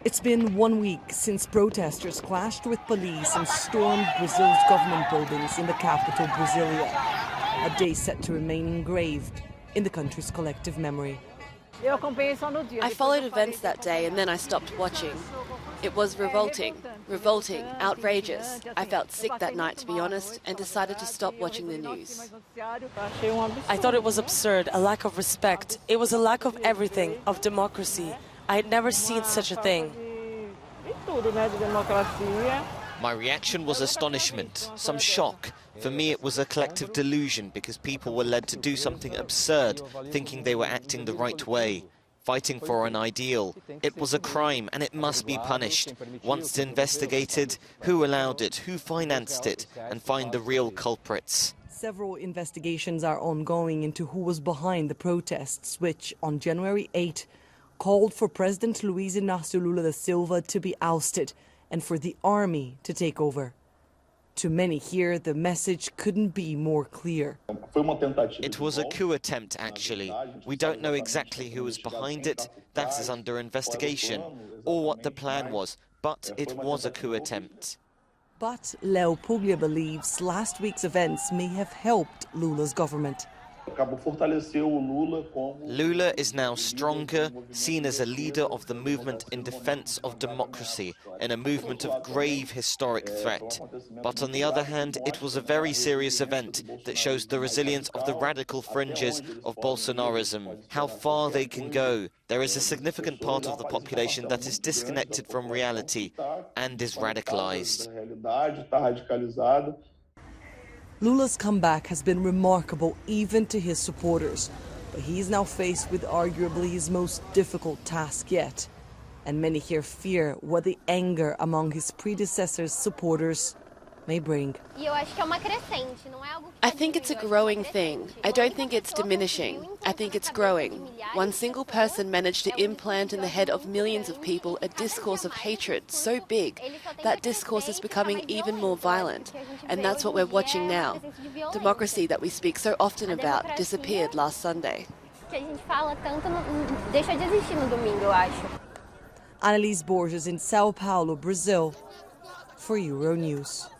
It's been 1 week since protesters clashed with police and stormed Brazil's government buildings in the capital, Brasilia. A day set to remain engraved in the country's collective memory. I followed events that day and then I stopped watching. It was revolting, outrageous. I felt sick that night, to be honest, and decided to stop watching the news. I thought it was absurd, a lack of respect. It was a lack of everything, of democracy. I had never seen such a thing. My reaction was astonishment, some shock. For me, it was a collective delusion because people were led to do something absurd, thinking they were acting the right way, fighting for an ideal. It was a crime and it must be punished. Once investigated, who allowed it, who financed it, and find the real culprits. Several investigations are ongoing into who was behind the protests, which on January 8 called for President Luiz Inácio Lula da Silva to be ousted and for the army to take over. To many here, the message couldn't be more clear. It was a coup attempt, actually. We don't know exactly who was behind it, that is under investigation, or what the plan was, but it was a coup attempt. But Leo Puglia believes last week's events may have helped Lula's government. Lula is now stronger, seen as a leader of the movement in defense of democracy, in a movement of grave historic threat. But on the other hand, it was a very serious event that shows the resilience of the radical fringes of Bolsonarism, how far they can go. There is a significant part of the population that is disconnected from reality and is radicalized. Lula's comeback has been remarkable even to his supporters, but he is now faced with arguably his most difficult task yet. And many here fear what the anger among his predecessors' supporters may bring. I think it's a growing thing. I don't think it's diminishing. I think it's growing. One single person managed to implant in the head of millions of people a discourse of hatred so big that discourse is becoming even more violent. And that's what we're watching now. Democracy that we speak so often about disappeared last Sunday. Anelise Borges in Sao Paolo, Brazil, for Euronews.